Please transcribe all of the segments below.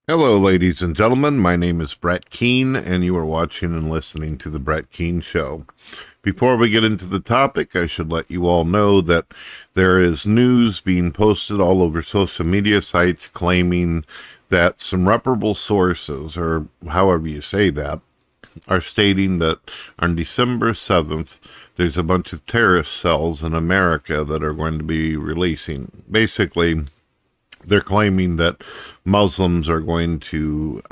Hello, ladies and gentlemen. My name is Brett Keane, and you are watching and listening to The Brett Keane Show. Before we get into the topic, I should let you all know that there is news being posted all over social media sites claiming that some reputable sources, or however you say that, are stating that on December 7th, there's a bunch of terrorist cells in America that are going to be releasing. Basically, they're claiming that Muslims are going to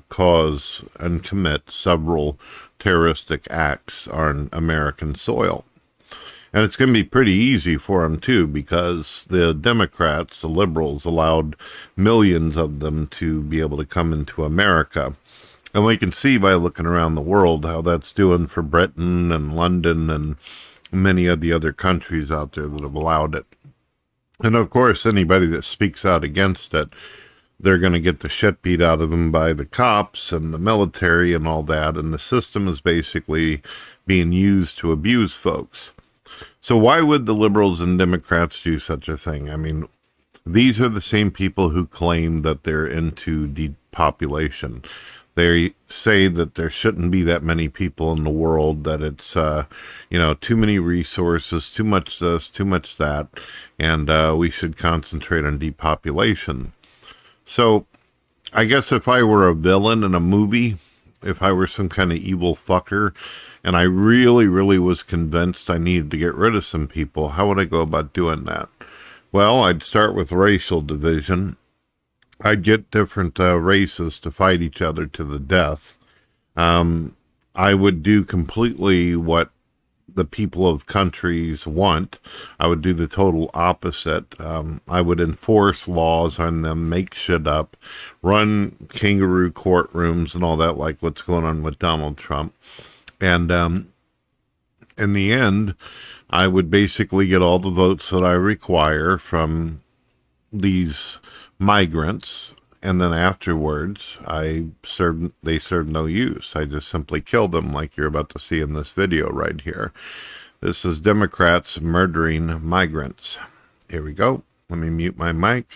cause and commit several terroristic acts on American soil. And it's going to be pretty easy for them, too, because the Democrats, the liberals, allowed millions of them to be able to come into America. And we can see by looking around the world how that's doing for Britain and London and many of the other countries out there that have allowed it. And of course, anybody that speaks out against it, they're going to get the shit beat out of them by the cops and the military and all that. And the system is basically being used to abuse folks. So why would the liberals and Democrats do such a thing? I mean, these are the same people who claim that they're into depopulation. They say that there shouldn't be that many people in the world, that it's, too many resources, too much this, too much that, and we should concentrate on depopulation. So I guess if I were a villain in a movie, if I were some kind of evil fucker, and I really, really was convinced I needed to get rid of some people, how would I go about doing that? Well, I'd start with racial division. I'd get different races to fight each other to the death. I would do completely what the people of countries want. I would do the total opposite. I would enforce laws on them, make shit up, run kangaroo courtrooms and all that, like what's going on with Donald Trump. And in the end, I would basically get all the votes that I require from these migrants, and then afterwards they served no use. I just simply killed them, like you're about to see in this video right here. This is Democrats murdering migrants. Here we go. Let me mute my mic.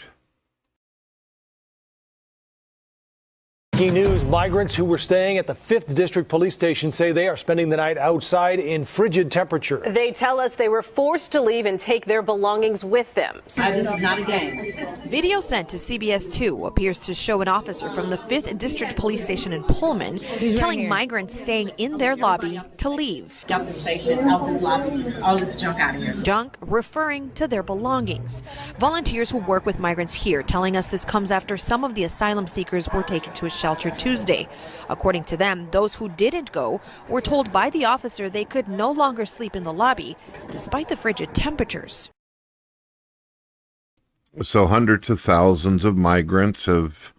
Breaking news, migrants who were staying at the 5th District Police Station say they are spending the night outside in frigid temperature. They tell us they were forced to leave and take their belongings with them. This is not a game. Video sent to CBS 2 appears to show an officer from the 5th District Police Station in Pullman telling migrants staying in their lobby to leave. Out the station, out this lobby, all this junk out of here. Junk referring to their belongings. Volunteers who work with migrants here telling us this comes after some of the asylum seekers were taken to a shelter Tuesday. According to them, those who didn't go were told by the officer they could no longer sleep in the lobby despite the frigid temperatures. So hundreds of thousands of migrants have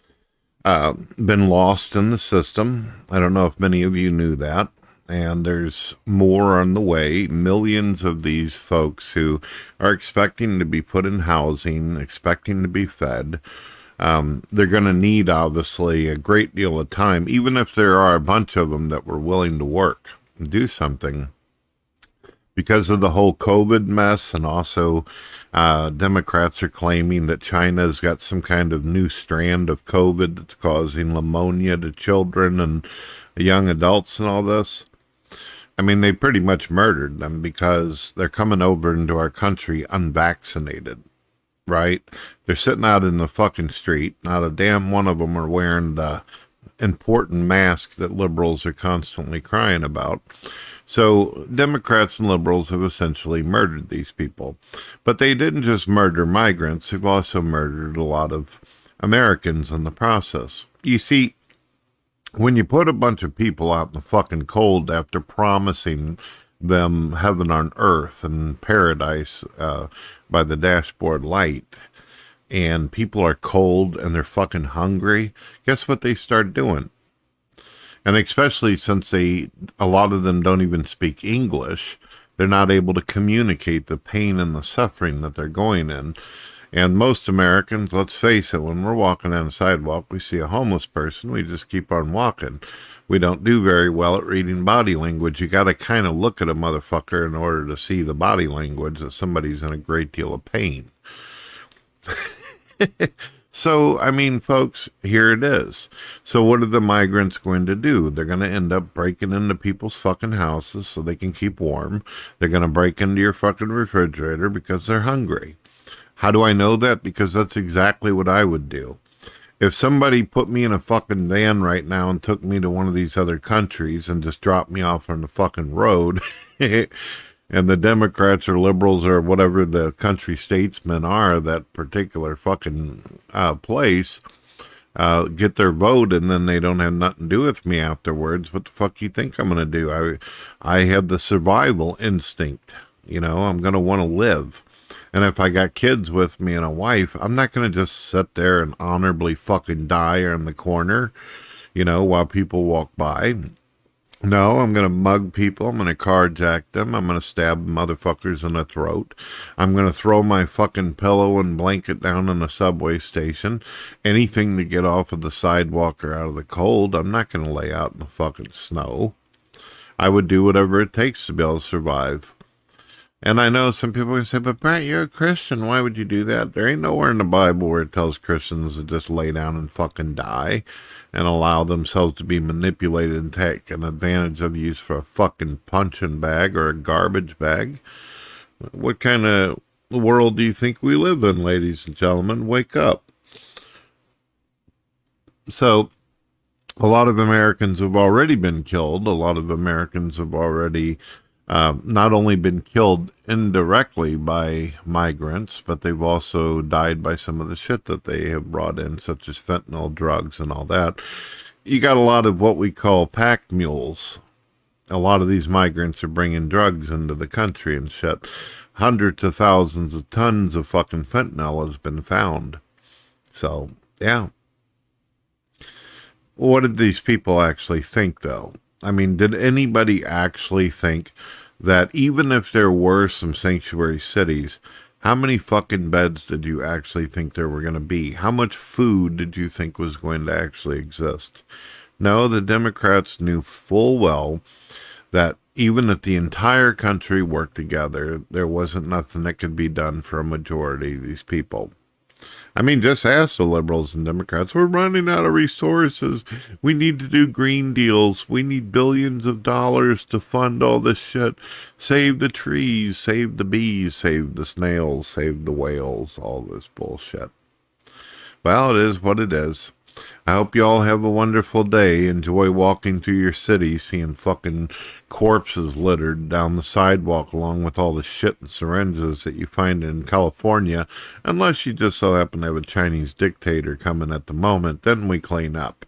been lost in the system. I don't know if many of you knew that. And there's more on the way. Millions of these folks who are expecting to be put in housing, expecting to be fed. They're going to need, obviously, a great deal of time, even if there are a bunch of them that were willing to work and do something. Because of the whole COVID mess, and also Democrats are claiming that China's got some kind of new strand of COVID that's causing pneumonia to children and young adults and all this. I mean, they pretty much murdered them because they're coming over into our country unvaccinated. Right? They're sitting out in the fucking street. Not a damn one of them are wearing the important mask that liberals are constantly crying about. So Democrats and liberals have essentially murdered these people. But they didn't just murder migrants. They've also murdered a lot of Americans in the process. You see, when you put a bunch of people out in the fucking cold after promising them heaven on earth and paradise by the dashboard light, and people are cold and they're fucking hungry, guess what they start doing? And especially since a lot of them don't even speak English, they're not able to communicate the pain and the suffering that they're going in. And most Americans, let's face it, when we're walking down the sidewalk, we see a homeless person, we just keep on walking. We don't do very well at reading body language. You got to kind of look at a motherfucker in order to see the body language that somebody's in a great deal of pain. So, I mean, folks, here it is. So what are the migrants going to do? They're going to end up breaking into people's fucking houses so they can keep warm. They're going to break into your fucking refrigerator because they're hungry. How do I know that? Because that's exactly what I would do. If somebody put me in a fucking van right now and took me to one of these other countries and just dropped me off on the fucking road, and the Democrats or liberals or whatever the country statesmen are, that particular fucking place, get their vote, and then they don't have nothing to do with me afterwards, what the fuck you think I'm going to do? I have the survival instinct. You know, I'm going to want to live. And if I got kids with me and a wife, I'm not going to just sit there and honorably fucking die in the corner, you know, while people walk by. No, I'm going to mug people. I'm going to carjack them. I'm going to stab motherfuckers in the throat. I'm going to throw my fucking pillow and blanket down in a subway station. Anything to get off of the sidewalk or out of the cold. I'm not going to lay out in the fucking snow. I would do whatever it takes to be able to survive. And I know some people can say, but Brett, you're a Christian. Why would you do that? There ain't nowhere in the Bible where it tells Christians to just lay down and fucking die and allow themselves to be manipulated and taken advantage of, used for a fucking punching bag or a garbage bag. What kind of world do you think we live in, ladies and gentlemen? Wake up. So, a lot of Americans have already been killed. A lot of Americans have already not only been killed indirectly by migrants, but they've also died by some of the shit that they have brought in, such as fentanyl, drugs, and all that. You got a lot of what we call pack mules. A lot of these migrants are bringing drugs into the country and shit. Hundreds of thousands of tons of fucking fentanyl has been found. So, yeah. What did these people actually think, though? I mean, did anybody actually think that even if there were some sanctuary cities, how many fucking beds did you actually think there were going to be? How much food did you think was going to actually exist? No, the Democrats knew full well that even if the entire country worked together, there wasn't nothing that could be done for a majority of these people. I mean, just ask the liberals and Democrats. We're running out of resources. We need to do green deals. We need billions of dollars to fund all this shit. Save the trees, save the bees, save the snails, save the whales, all this bullshit. Well, it is what it is. I hope you all have a wonderful day. Enjoy walking through your city, seeing fucking corpses littered down the sidewalk along with all the shit and syringes that you find in California. Unless you just so happen to have a Chinese dictator coming at the moment, then we clean up.